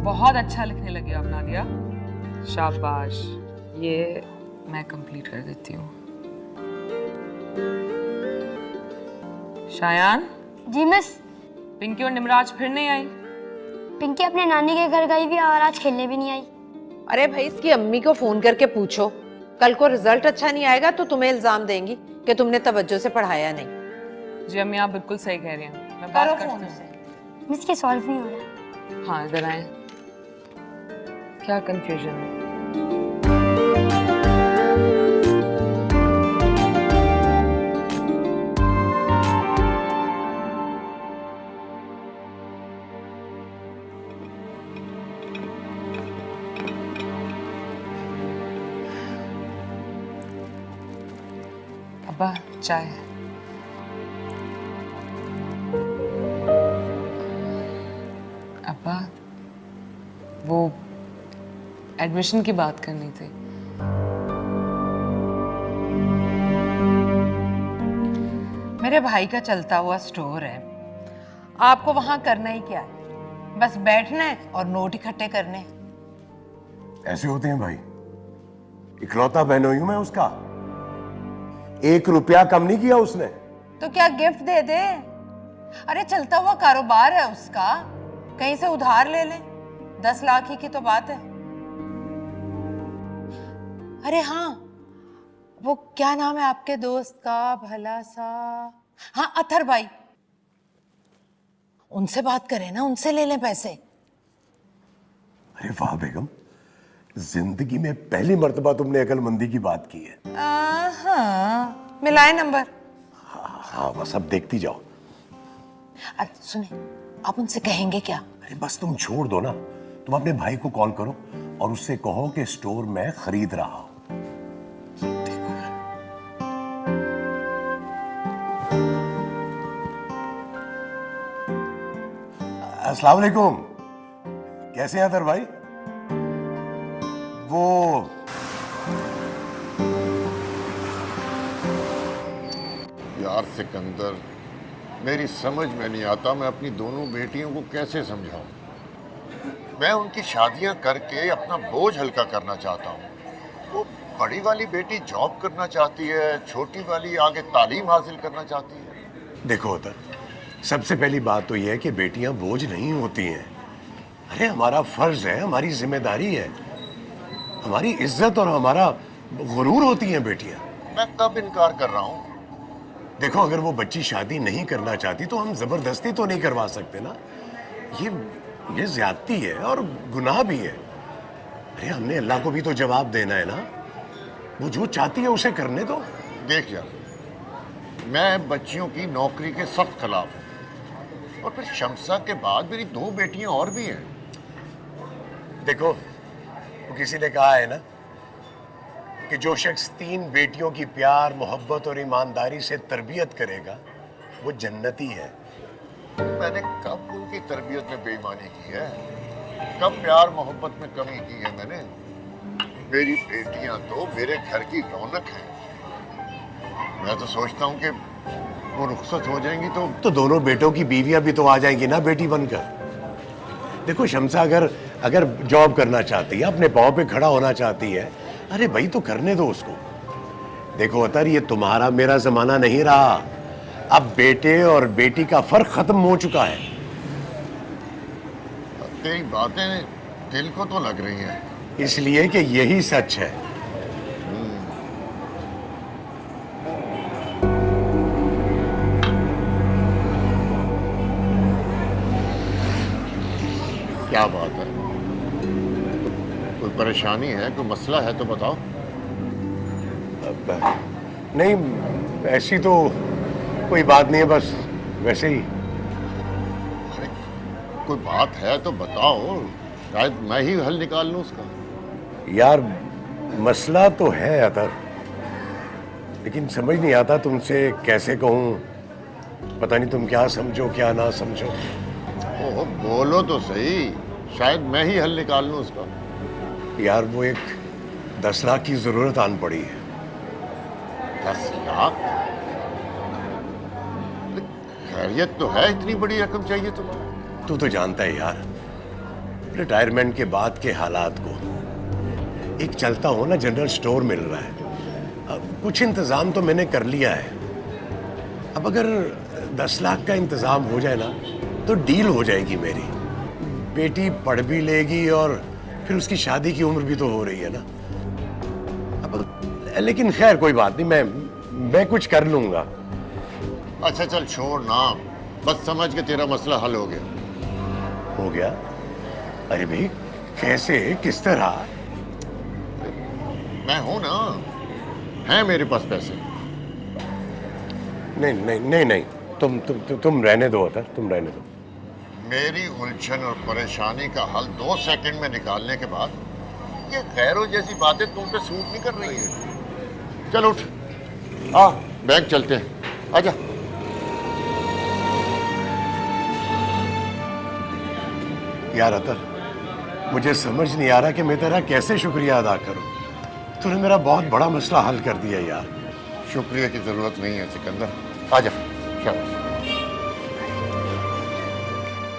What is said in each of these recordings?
बहुत अच्छा लिखने लगे अब नादिया, शाबाश। ये मैं कंप्लीट कर देती हूँ। शायान। जी मिस। पिंकी और निमराज फिर नहीं आई? पिंकी अपने नानी के घर गई भी और आज खेलने भी नहीं आई। अरे भाई इसकी अम्मी को फोन करके पूछो, कल को रिजल्ट अच्छा नहीं आएगा तो तुम्हें इल्जाम देंगी कि तुमने तवज्जो से पढ़ाया नहीं। जी अम्मी, आप बिल्कुल सही कह रही हैं। मैं बात करती हूँ। मिस ये सॉल्व नहीं हो रहा। हाँ इधर आए। क्या कंफ्यूजन है? अब्बा चाय। अब्बा वो एडमिशन की बात करनी थी। मेरे भाई का चलता हुआ स्टोर है, आपको वहां करना ही क्या है? बस बैठना है और नोट इकट्ठे करने। ऐसे होते हैं भाई, इकलौता बहनोई हूं मैं उसका। 1 रुपया कम नहीं किया उसने। तो क्या गिफ्ट दे दे? अरे चलता हुआ कारोबार है उसका, कहीं से उधार ले ले। 10 लाख ही की तो बात है। अरे हाँ, वो क्या नाम है आपके दोस्त का भला सा? हाँ अथर भाई, उनसे बात करें ना, उनसे ले लें पैसे। अरे वाह बेगम, जिंदगी में पहली मर्तबा तुमने अकलमंदी की बात की है। हाँ, मिलाए नंबर। हाँ बस अब देखती जाओ। अरे सुने, आप उनसे कहेंगे क्या? अरे बस तुम छोड़ दो ना, तुम अपने भाई को कॉल करो और उससे कहो कि स्टोर में खरीद रहा हूं। अस्सलाम वालेकुम, कैसे हैं अदर भाई? वो यार सिकंदर, मेरी समझ में नहीं आता मैं अपनी दोनों बेटियों को कैसे समझाऊं। मैं उनकी शादियां करके अपना बोझ हल्का करना चाहता हूं। वो बड़ी वाली बेटी जॉब करना चाहती है, छोटी वाली आगे तालीम हासिल करना चाहती है। देखो अदर, सबसे पहली बात तो यह है कि बेटियां बोझ नहीं होती हैं। अरे हमारा फर्ज है, हमारी जिम्मेदारी है, हमारी इज्जत और हमारा गुरूर होती हैं बेटियां। मैं कब इनकार कर रहा हूं? देखो अगर वो बच्ची शादी नहीं करना चाहती तो हम जबरदस्ती तो नहीं करवा सकते ना। ये ज्यादती है और गुनाह भी है। अरे हमने अल्लाह को भी तो जवाब देना है ना। वो जो चाहती है उसे करने दो। देख यार, मैं बच्चियों की नौकरी के सख्त खिलाफ हूं, और फिर शमसा के बाद मेरी 2 बेटियां और भी हैं। देखो वो किसी ने कहा है ना कि जो शख्स 3 बेटियों की प्यार, मोहब्बत और ईमानदारी से तरबियत करेगा वो जन्नती है। मैंने कब उनकी तरबियत में बेईमानी की है? कब प्यार मोहब्बत में कमी की है मैंने? मेरी बेटियां तो मेरे घर की रौनक हैं। मैं तो सोचता हूँ कि वो रुखसत हो जाएंगी तो दोनों बेटों की बीवियां भी तो आ जाएंगी ना बेटी बनकर। देखो शमसा अगर जॉब करना चाहती है, अपने पाँव पे खड़ा होना चाहती है, अरे भाई तो करने दो उसको। देखो अतर, ये तुम्हारा मेरा जमाना नहीं रहा। अब बेटे और बेटी का फर्क खत्म हो चुका है। तेरी बातें दिल को तो लग रही हैं। इसलिए कि यही सच है। क्या बात है? कोई परेशानी है, कोई मसला है तो बताओ। नहीं ऐसी तो कोई बात नहीं है, बस वैसे ही। अरे कोई बात है तो बताओ, शायद मैं ही हल निकाल लूं उसका। यार मसला तो है अतर, लेकिन समझ नहीं आता तुमसे कैसे कहूँ। पता नहीं तुम क्या समझो क्या ना समझो। ओह बोलो तो सही, शायद मैं ही हल निकाल लूं उसका। यार वो एक 10 लाख की जरूरत आन पड़ी है। 10 लाख? खैरियत तो है, इतनी बड़ी रकम चाहिए तुम्हें? तू तो जानता है यार, रिटायरमेंट के बाद के हालात को। एक चलता हो ना जनरल स्टोर मिल रहा है, अब कुछ इंतजाम तो मैंने कर लिया है। अब अगर 10 लाख का इंतजाम हो जाए ना तो डील हो जाएगी मेरी। बेटी पढ़ भी लेगी और फिर उसकी शादी की उम्र भी तो हो रही है ना। अब लेकिन खैर कोई बात नहीं, मैं कुछ कर लूंगा। अच्छा चल छोड़ ना, बस समझ के तेरा मसला हल हो गया। हो गया? अरे भाई कैसे, किस तरह? मैं हूं ना, है मेरे पास पैसे। नहीं नहीं नहीं नहीं, तुम रहने दो अतर, तुम रहने दो। मेरी उलझन और परेशानी का हल 2 सेकंड में निकालने के बाद ये गैरों जैसी बातें तुम पे सूट नहीं कर रही है। चल उठ, आ बैंक चलते हैं, आजा। यार अतर, मुझे समझ नहीं आ रहा कि मैं तेरा कैसे शुक्रिया अदा करूं। तूने मेरा बहुत बड़ा मसला हल कर दिया यार। शुक्रिया की जरूरत नहीं है सिकंदर, आजा। शाबाश।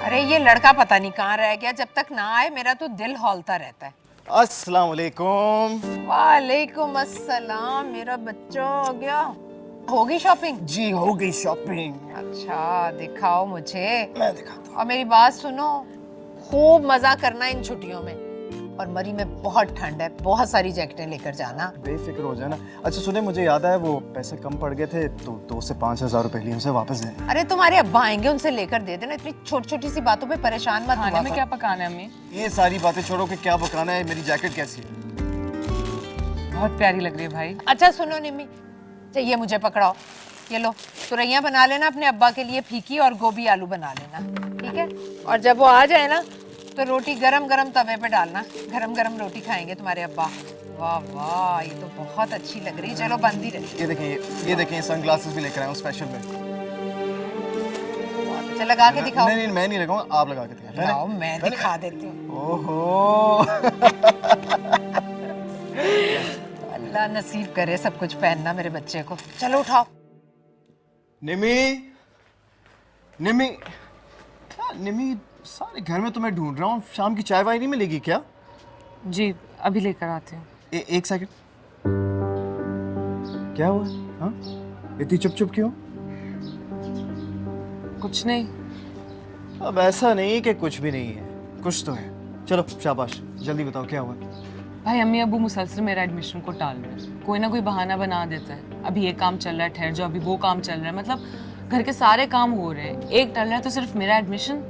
अरे ये लड़का पता नहीं कहाँ रह गया, जब तक ना आए मेरा तो दिल हौलता रहता है। अस्सलाम वालेकुम। वालेकुम अस्सलाम, मेरा बच्चा आ गया। हो गई शॉपिंग? जी हो गई शॉपिंग। अच्छा दिखाओ मुझे। मैं दिखाता हूँ। और मेरी बात सुनो, खूब मजा करना इन छुट्टियों में। और मरी में बहुत ठंड है, बहुत सारी जैकेटें लेकर जाना। बेफिक्र हो जाना। अच्छा सुने, मुझे याद आया वो पैसे कम पड़ गए थे तो 2 से 5 हज़ार रुपए लिए, उनसे वापस दें। अरे तुम्हारे अब्बा आएंगे, उनसे लेकर दे देना। इतनी छोटी छोटी सी बातों पे परेशान मत खाने हुआ में कर। क्या पकाना है अम्मी? ये सारी बातें छोड़ो कि क्या पकाना है। मेरी जैकेट कैसी है? बहुत प्यारी लग रही है भाई। अच्छा सुनो निम्मी, ये मुझे पकड़ाओ, ये लो तुरैया बना लेना अपने अब्बा के लिए फीकी, और गोभी आलू बना लेना, ठीक है? और जब वो आ जाए ना तो रोटी गरम गरम तवे पे डालना, गरम गरम रोटी खाएंगे तुम्हारे अब्बा। वाह वाह, ये तो बहुत अच्छी लग रही है। चलो बंद ही रहे। ये देखें सनग्लासेस भी लेकर आया हूँ स्पेशल में। चल लगा के दिखाओ। नहीं मैं नहीं लगाऊंगा, आप लगा के दिखाओ। लाओ मैं दिखा देती हूँ। ओहो। अल्लाह नसीब करे सब कुछ पहनना मेरे बच्चे को। चलो उठाओ। निमी, निमी, क्या निमी, सारे घर में तुम्हें ढूंढ रहा हूँ। शाम की चाय वाय नहीं मिलेगी क्या? जी अभी लेकर आती हूँ। एक सेकंड, क्या हुआ? हाँ, इतनी चुप चुप क्यों? कुछ नहीं। अब ऐसा नहीं कि कुछ भी नहीं है, कुछ तो है। चलो शाबाश, जल्दी बताओ क्या हुआ? भाई अम्मी अबू मुसलसल मेरा एडमिशन को टाल रहे हैं। कोई ना कोई बहाना बना देता है। अभी ये काम चल रहा है, ठहर जाओ, अभी वो काम चल रहा है। मतलब घर के सारे काम हो रहे हैं, एक टल रहा है तो सिर्फ मेरा एडमिशन।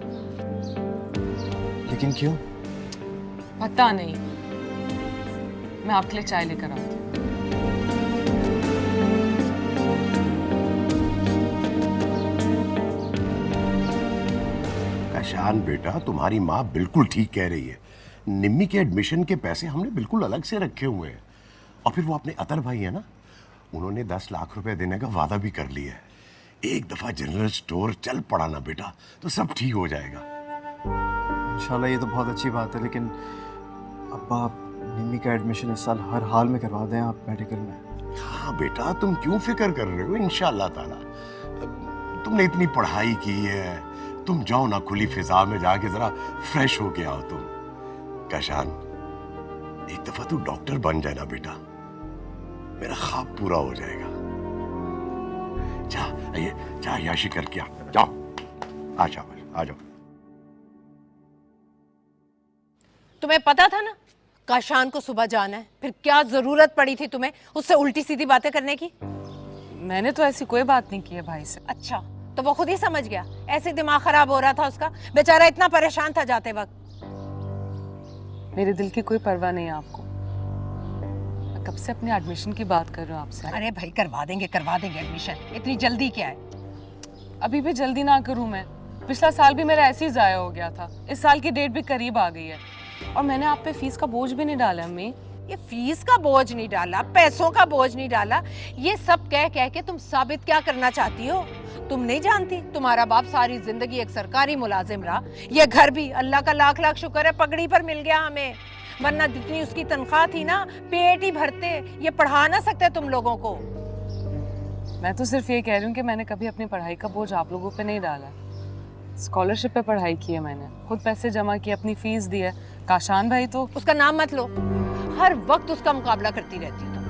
लेकिन क्यों? पता नहीं, मैं आपके लिए चाय लेकर आती हूँ। कशान बेटा, तुम्हारी माँ बिल्कुल ठीक कह रही है। निम्मी के एडमिशन के पैसे हमने बिल्कुल अलग से रखे हुए हैं। और फिर वो अपने अतर भाई है ना, उन्होंने 10 लाख रुपए देने का वादा भी कर लिया है। एक दफा जनरल स्टोर चल पड़ा ना बेटा तो सब ठीक हो जाएगा। इंशाल्लाह, ये तो बहुत अच्छी बात है। लेकिन अब्बा, निम्मी का एडमिशन इस साल हर हाल में करवा दें आप मेडिकल में। हाँ बेटा, तुम क्यों फिक्र कर रहे हो? इंशाल्लाह ताला। तुमने इतनी पढ़ाई की है, तुम जाओ ना खुली फिजा में जाके जरा फ्रेश होके आओ तुम। कशान, एक दफा तू डॉक्टर बन जाए ना बेटा, मेरा ख्वाब पूरा हो जाएगा। जा याशी करके आ, जाओ। आ जाओ। तुम्हें पता था ना काशान को सुबह जाना है, फिर क्या जरूरत पड़ी थी तुम्हें उससे उल्टी सीधी बातें करने की? मैंने तो ऐसी कोई बात नहीं की है भाई से। अच्छा, तो वो खुद ही समझ गया। ऐसे दिमाग खराब हो रहा था उसका, बेचारा इतना परेशान था जाते वक्त। मेरे दिल की कोई परवाह नहीं है आपको। मैं कब से अपने एडमिशन की बात कर रहा हूँ आपसे। अरे भाई करवा देंगे एडमिशन, इतनी जल्दी क्या है? अभी भी जल्दी ना करूँ मैं? पिछला साल भी मेरा ऐसे ही जाया हो गया था, इस साल की डेट भी करीब आ गई है और मैंने आप पे फीस का बोझ भी नहीं डाला अम्मी। ये फीस का बोझ नहीं डाला, पैसों का बोझ नहीं डाला, ये सब कह कह के तुम साबित क्या करना चाहती हो? तुम नहीं जानती तुम्हारा बाप सारी जिंदगी एक सरकारी मुलाजिम रहा। ये घर भी अल्लाह का लाख लाख शुक्र है पगड़ी पर मिल गया हमें, वरना जितनी उसकी तनख्वाह थी ना पेट ही भरते। ये पढ़ा ना सकते तुम लोगों को। मैं तो सिर्फ ये कह रही हूँ कि मैंने कभी अपनी पढ़ाई का बोझ आप लोगों पे नहीं डाला। स्कॉलरशिप पे पढ़ाई की है मैंने, खुद पैसे जमा किए, अपनी फीस दी है। काशान भाई तो उसका नाम मत लो, हर वक्त उसका मुकाबला करती रहती हो तुम।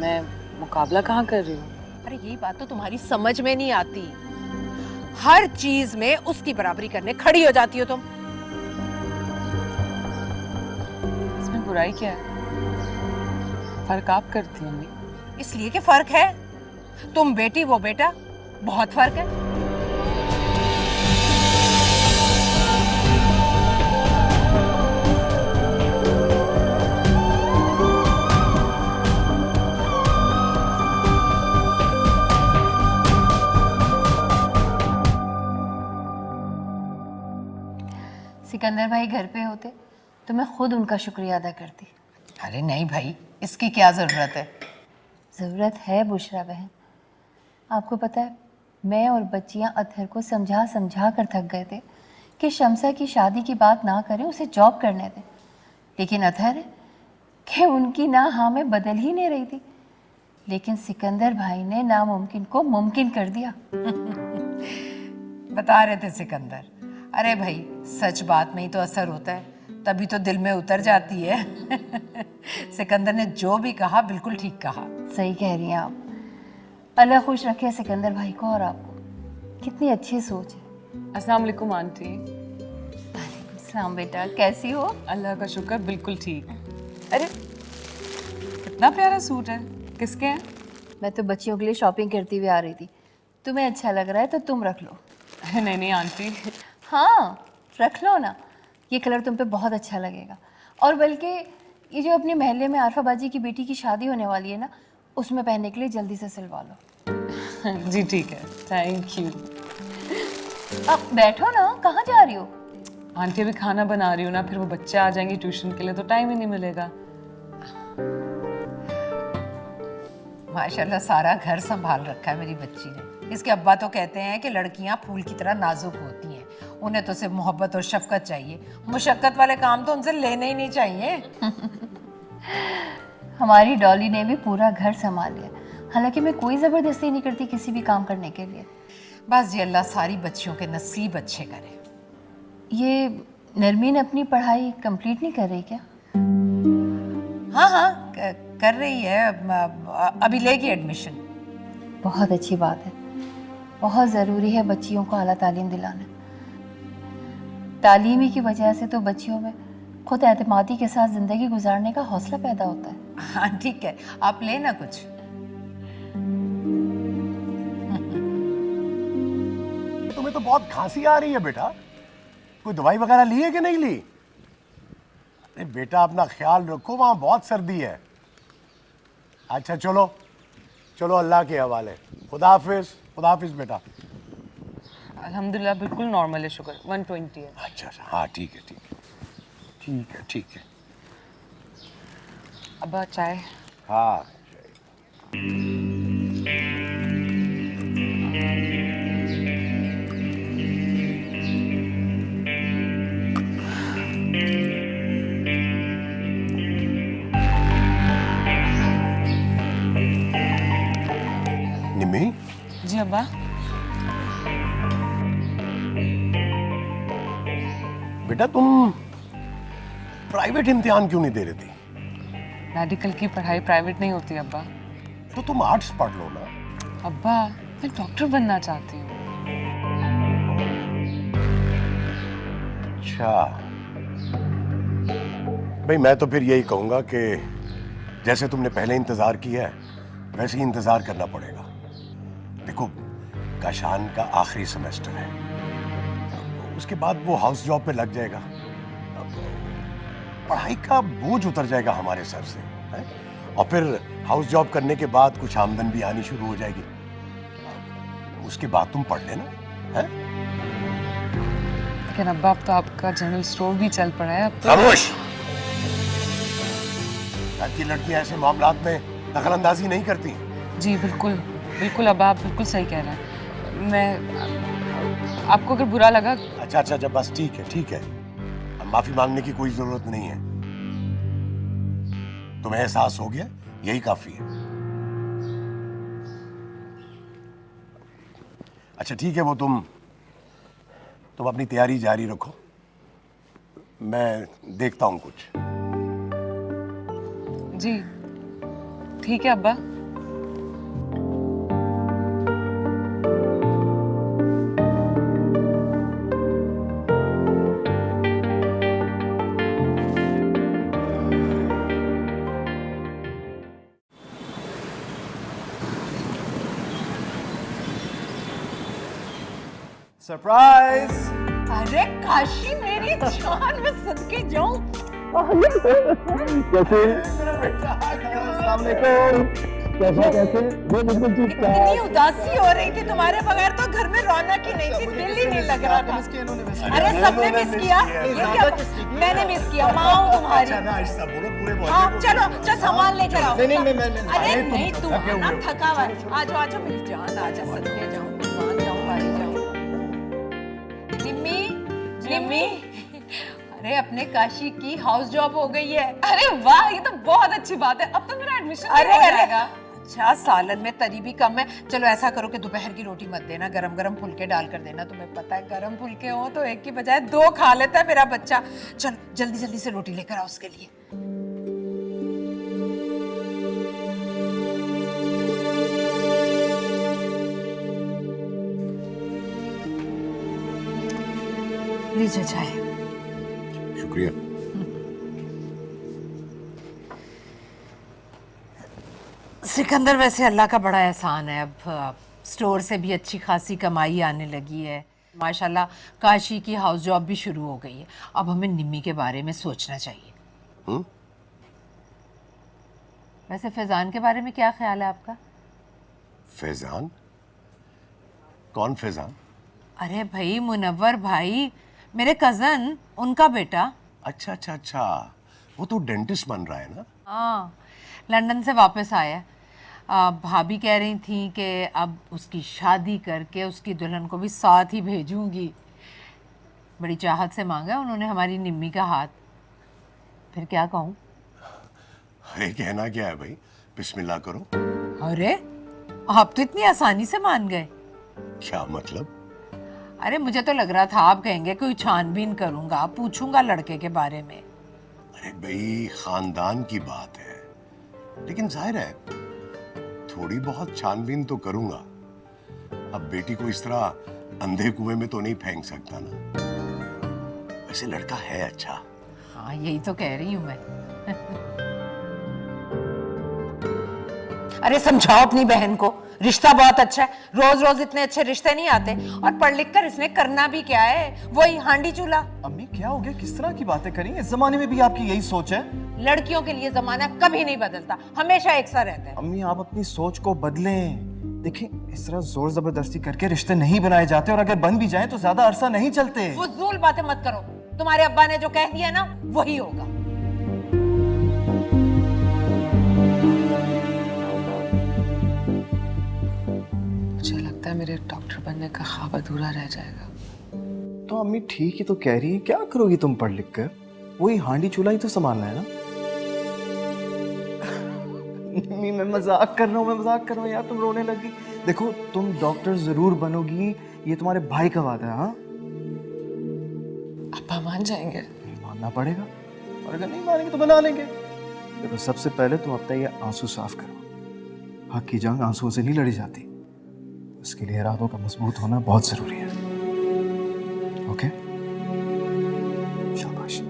मैं मुकाबला कहाँ कर रही हूँ? अरे यही बात तो तुम्हारी समझ में नहीं आती, हर चीज में उसकी बराबरी करने खड़ी हो जाती हो तुम। इसमें बुराई क्या है? फर्क आप करती हैं अम्मी। इसलिए कि फर्क है, तुम बेटी वो बेटा, बहुत फर्क है। सिकंदर भाई घर पे होते तो मैं खुद उनका शुक्रिया अदा करती। अरे नहीं भाई, इसकी क्या जरूरत है? ज़रूरत है बुशरा बहन। आपको पता है, मैं और बच्चियां अतहर को समझा समझा कर थक गए थे कि शमसा की शादी की बात ना करें, उसे जॉब करने दें। लेकिन अतहर है कि उनकी ना हाँ में बदल ही नहीं रही थी। लेकिन सिकंदर भाई ने नामुमकिन को मुमकिन कर दिया। बता रहे थे सिकंदर, अरे भाई सच बात में ही तो असर होता है, तभी तो दिल में उतर जाती है। सिकंदर ने जो भी कहा बिल्कुल ठीक कहा। सही कह रही हैं आप। अल्लाह खुश रखे सिकंदर भाई को और आपको। कितनी अच्छी सोच है। अस्सलाम वालेकुम आंटी। सलाम बेटा, कैसी हो? अल्लाह का शुक्र, बिल्कुल ठीक। अरे कितना प्यारा सूट है, किसके हैं? मैं तो बच्चियों के लिए शॉपिंग करती हुई आ रही थी। तुम्हें अच्छा लग रहा है तो तुम रख लो। नहीं नहीं आंटी, हाँ रख लो ना, ये कलर तुम पे बहुत अच्छा लगेगा। और बल्कि ये जो अपने मोहल्ले में आरफा बाजी की बेटी की शादी होने वाली है ना, उसमें पहनने के लिए जल्दी से सिलवा लो। जी ठीक है, थैंक यू। अब बैठो ना, कहाँ जा रही हो? आंटी अभी खाना बना रही हूँ ना, फिर वो बच्चे आ जाएंगे ट्यूशन के लिए तो टाइम ही नहीं मिलेगा। माशाल्लाह सारा घर संभाल रखा है मेरी बच्ची ने। इसके अब्बा तो कहते हैं कि लड़कियां फूल की तरह नाजुक होती हैं, उन्हें तो सिर्फ मोहब्बत और शफकत चाहिए, मुशक्कत वाले काम तो उनसे लेने ही नहीं चाहिए। हमारी डॉली ने भी पूरा घर संभाल लिया। हालांकि मैं कोई ज़बरदस्ती नहीं करती किसी भी काम करने के लिए। बस जी अल्लाह सारी बच्चियों के नसीब अच्छे करे। ये नरमीन अपनी पढ़ाई कंप्लीट नहीं कर रही क्या? हाँ हाँ कर रही है, अभी लेगी एडमिशन। बहुत अच्छी बात है। बहुत ज़रूरी है बच्चियों को आला तालीम दिलाना। तालीमी की वजह से तो बच्चियों में खुद एतमादी के साथ ज़िंदगी गुजारने का हौसला पैदा होता है। हाँ ठीक है, आप लेना कुछ। तुम्हें तो बहुत खांसी आ रही है बेटा, कोई दवाई वगैरह ली है कि नहीं ली? अरे बेटा अपना ख्याल रखो, वहां बहुत सर्दी है। अच्छा चलो चलो, अल्लाह के हवाले। खुदा हाफिज बेटा। अल्हम्दुलिल्लाह बिल्कुल नॉर्मल है, शुगर 120 है। अच्छा हाँ ठीक है ठीक है। अब्बा चाय? हाँ निम्मी, जी अब्बा। बेटा तुम प्राइवेट इम्तिहान क्यों नहीं दे रही थी? मेडिकल की पढ़ाई प्राइवेट नहीं होती अब्बा। तो तुम आर्ट्स पढ़ लो ना। अब्बा मैं डॉक्टर बनना चाहती हूँ। अच्छा भाई, मैं तो फिर यही कहूंगा कि जैसे तुमने पहले इंतजार किया है वैसे ही इंतजार करना पड़ेगा। देखो काशान का आखिरी सेमेस्टर है, उसके बाद वो हाउस जॉब पे लग जाएगा, पढ़ाई का बोझ उतर जाएगा हमारे सर से है? और फिर हाउस जॉब करने के बाद कुछ आमदन भी आनी शुरू हो जाएगी, उसके बाद तुम पढ़ लेना है? लेकिन अब्बा अब तो आपका जनरल स्टोर भी चल पड़ा है अब तो। खामोश! घर की लड़कियां ऐसे मामलात में दखलंदाजी नहीं करती। जी बिल्कुल बिल्कुल अब्बा, आप बिल्कुल सही कह रहे हैं। मैं आपको अगर बुरा लगा। अच्छा जब बस ठीक है, अब माफी मांगने की कोई जरूरत नहीं है। तुम्हें एहसास हो गया, यही काफी है। अच्छा ठीक है, वो तुम अपनी तैयारी जारी रखो, मैं देखता हूं कुछ। जी ठीक है अब्बा। सरप्राइज। अरे काशी मेरी जान, मैं सदके जाऊं। इतनी उदासी हो रही थी तुम्हारे बगैर तो घर में रौनक ही नहीं थी, दिल ही नहीं लग रहा था। अरे सबने मिस किया, ये क्या मैंने मिस किया? माँ हूँ तुम्हारी। हाँ चलो चल सामान लेकर आओ। अरे नहीं तुम ना थका हुआ है। आजो आजो मेरी जान, आजा सदके जाऊं, मान जाऊं, भाई जाऊं। निम्मी निम्मी, अरे अपने काशी की हाउस जॉब हो गई है। अरे वाह, ये तो बहुत अच्छी बात है, अब तो मेरा एडमिशन अरे हो अरे जाएगा। अच्छा, सालन में तरी भी कम है। चलो ऐसा करो कि दोपहर की रोटी मत देना, गरम गरम फुलके डाल कर देना। तुम्हें पता है गरम फुलके हो तो एक की बजाय दो खा लेता है मेरा बच्चा। चल जल्दी जल्दी से रोटी लेकर आओ उसके लिए। लीजिए चाय। शुक्रिया। सिकंदर, वैसे अल्लाह का बड़ा एहसान है, अब स्टोर से भी अच्छी खासी कमाई आने लगी है माशाल्लाह। काशी की हाउस जॉब भी शुरू हो गई है। अब हमें निम्मी के बारे में सोचना चाहिए। वैसे फैजान के बारे में क्या ख्याल है आपका? फैजान? कौन फैजान? अरे भाई मुनव्वर भाई, मेरे कजन, उनका बेटा। अच्छा अच्छा अच्छा, वो तो डेंटिस्ट बन रहा है ना? हाँ, लंदन से वापस आया है। भाभी कह रही थी कि अब उसकी शादी करके उसकी दुल्हन को भी साथ ही भेजूंगी। बड़ी चाहत से मांगा उन्होंने हमारी निम्मी का हाथ। फिर क्या कहूँ? अरे कहना क्या है भाई, बिस्मिल्लाह करो। अरे आप तो इतनी आसानी से मान गए। क्या मतलब? अरे मुझे तो लग रहा था आप कहेंगे कोई छानबीन करूंगा, पूछूंगा लड़के के बारे में। अरे भाई, खानदान की बात है, लेकिन जाहिर है थोड़ी बहुत छानबीन तो करूंगा। अब बेटी को इस तरह अंधे कुएं में तो नहीं फेंक सकता ना। वैसे लड़का है अच्छा। हाँ यही तो कह रही हूं मैं। अरे समझाओ अपनी बहन को, रिश्ता बहुत अच्छा है। रोज रोज इतने अच्छे रिश्ते नहीं आते। और पढ़ लिख कर इसने करना भी क्या है, वही हांडी चूल्हा। अम्मी क्या हो गया, किस तरह की बातें करी? इस जमाने में भी आपकी यही सोच है? लड़कियों के लिए जमाना कभी नहीं बदलता, हमेशा एक सा रहता है। अम्मी आप अपनी सोच को बदलें। देखिए, इस तरह जोर जबरदस्ती करके रिश्ते नहीं बनाए जाते, और अगर बन भी जाए तो ज्यादा अरसा नहीं चलते। फुजूल बातें मत करो, तुम्हारे अब्बा ने जो कह दिया ना वही होगा। मुझे लगता है मेरे डॉक्टर बनने का ख्वाब अधूरा रह जाएगा। तो अम्मी ठीक ही तो कह रही है, क्या करोगी तुम पढ़ लिख कर? वही हांडी चूल्हा ही तो संभालना है ना। नहीं, मैं मजाक कर रहा हूँ, मैं मजाक कर रहा हूँ यार, तुम रोने लगी। देखो, तुम डॉक्टर जरूर बनोगी, ये तुम्हारे भाई का वादा है। हाँ, अब्बा मान जाएंगे? मानना पड़ेगा, और अगर नहीं मानेंगे तो बना लेंगे। देखो, सबसे पहले तुम अपना ये आंसू साफ करो। हक की जंग आंसुओं से नहीं लड़ी जाती, इसके लिए इरादों का मजबूत होना बहुत जरूरी है। ओके, शाबाश।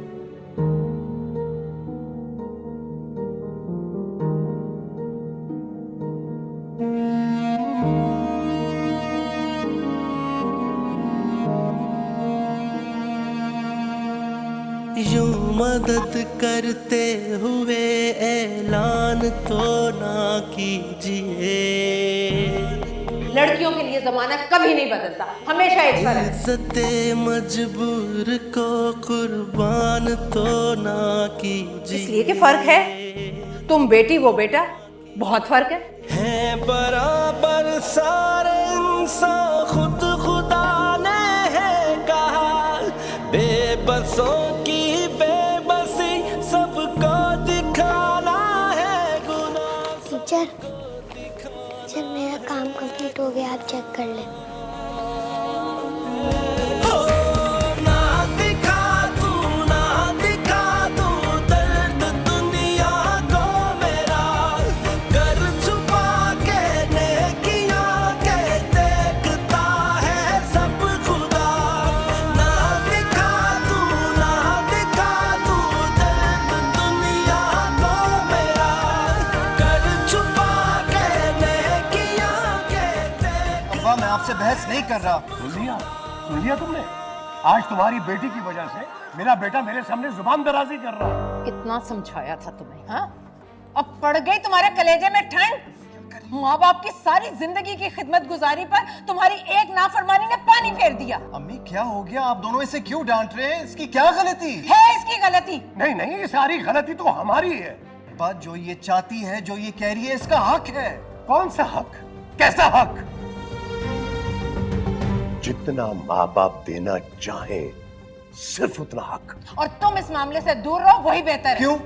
यूं मदद करते हुए ऐलान तो ना कीजिए। लड़कियों के लिए जमाना कभी नहीं बदलता, हमेशा एक सा रहता है। इज्जते मजबूर को कुर्बान तो ना कीजिए। इसलिए कि फर्क है, तुम बेटी वो बेटा, बहुत फर्क है बराबर सारे इंसान, खुद खुदा ने है कहा। बेबसों की बेबसी सबको दिखाना है गुनाह। टीचर, मेरा काम कंप्लीट हो गया, आप चेक कर लें। आपसे बहस नहीं कर रहा। सुन लिया तुमने? आज तुम्हारी बेटी की वजह से मेरा बेटा मेरे सामने जुबान दराजी कर रहा है। कितना समझाया था तुम्हें, हाँ? अब पड़ गई तुम्हारे कलेजे में ठंड। माँ बाप की सारी जिंदगी की खिदमत गुजारी पर तुम्हारी एक नाफरमानी ने पानी फेर दिया। अम्मी क्या हो गया? आप दोनों इसे क्यों डांट रहे हैं? इसकी क्या गलती है? इसकी गलती नहीं नहीं, ये सारी गलती तो हमारी है। बात जो ये चाहती है, जो ये कह रही है, इसका हक है। कौन सा हक? कैसा हक? जितना माँ बाप देना चाहे सिर्फ उतना हक। और तुम इस मामले से दूर रहो, वही बेहतर है। क्यों?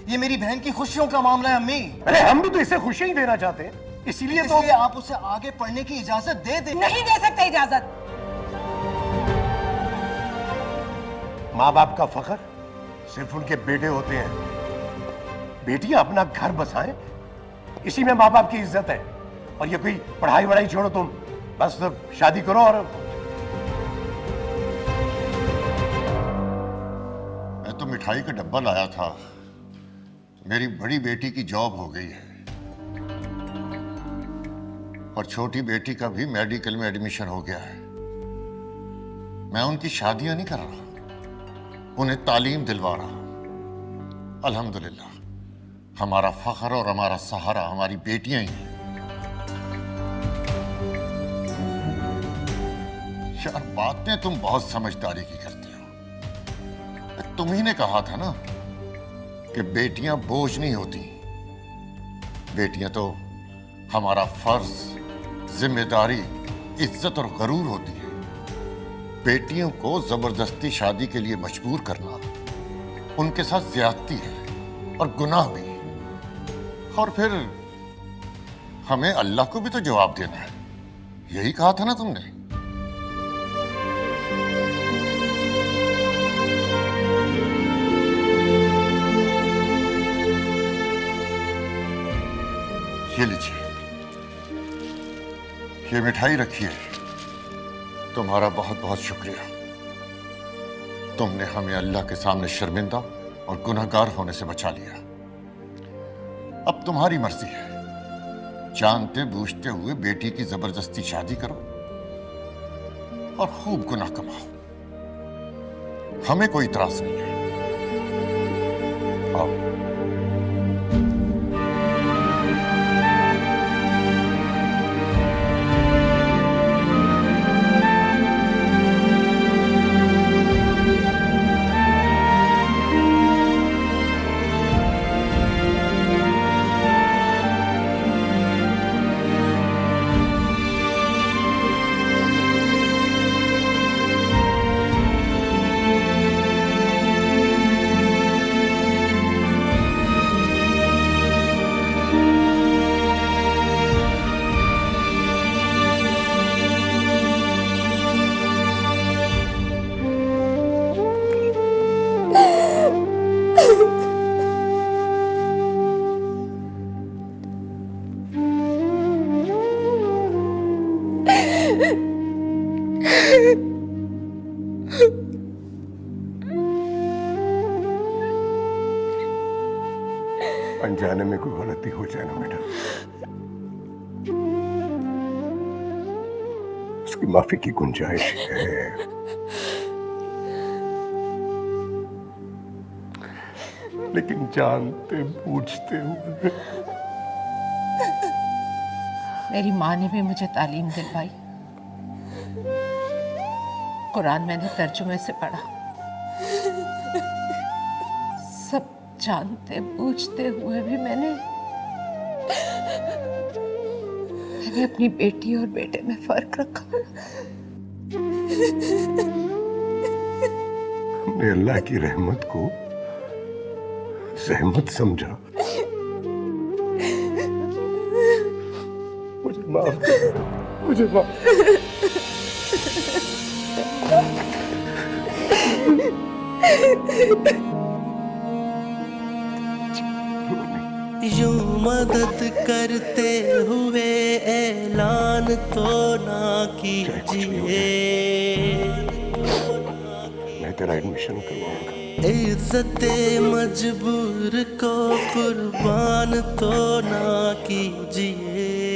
ये मेरी बहन की खुशियों का मामला है अम्मी। अरे हम भी तो इसे खुशी ही देना चाहते हैं, इसीलिए आप उसे आगे पढ़ने की इजाजत दे दे। नहीं दे सकते इजाजत। माँ बाप का फख्र सिर्फ उनके बेटे होते हैं। बेटियां अपना घर बसाएं, इसी में माँ बाप की इज्जत है। और ये कोई पढ़ाई वढ़ाई छोड़ो, तुम बस शादी करो। और मैं तो मिठाई का डब्बा लाया था। मेरी बड़ी बेटी की जॉब हो गई है और छोटी बेटी का भी मेडिकल में एडमिशन हो गया है। मैं उनकी शादियां नहीं कर रहा, उन्हें तालीम दिलवा रहा हूं। अल्हम्दुलिल्लाह हमारा फख्र और हमारा सहारा हमारी बेटियां ही हैं। यार बातें तुम बहुत समझदारी की करते हो। तुम ही ने कहा था ना कि बेटियां बोझ नहीं होती। बेटियां तो हमारा फर्ज, जिम्मेदारी, इज्जत और गरूर होती है। बेटियों को जबरदस्ती शादी के लिए मजबूर करना उनके साथ ज्यादती है और गुनाह भी। और फिर हमें अल्लाह को भी तो जवाब देना है। यही कहा था ना तुमने? ये लीजिए, ये मिठाई रखिए। तुम्हारा बहुत बहुत शुक्रिया। तुमने हमें अल्लाह के सामने शर्मिंदा और गुनहगार होने से बचा लिया। अब तुम्हारी मर्जी है, जानते बूझते हुए बेटी की जबरदस्ती शादी करो और खूब गुनाह कमाओ। हमें कोई इतराज नहीं है। आओ। अनजाने में कोई गलती हो जाए ना बेटा, उसकी माफी की गुंजाइश है। लेकिन जानते बूझते हुए मेरी माँ ने भी मुझे तालीम दिलवाई। कुरान मैंने तर्जुमे से पढ़ा। सब जानते बूझते हुए भी मैंने अपनी बेटी और बेटे में फर्क रखा। हमने अल्लाह की रहमत को जहमत समझा। मुझे माफ कर, मुझे माफ। यूं मदद करते हुए ऐलान तो ना कीजिए, मैं तेरा एडमिशन करवाऊंगा। इज्जते मजबूर को कुर्बान तो ना कीजिए।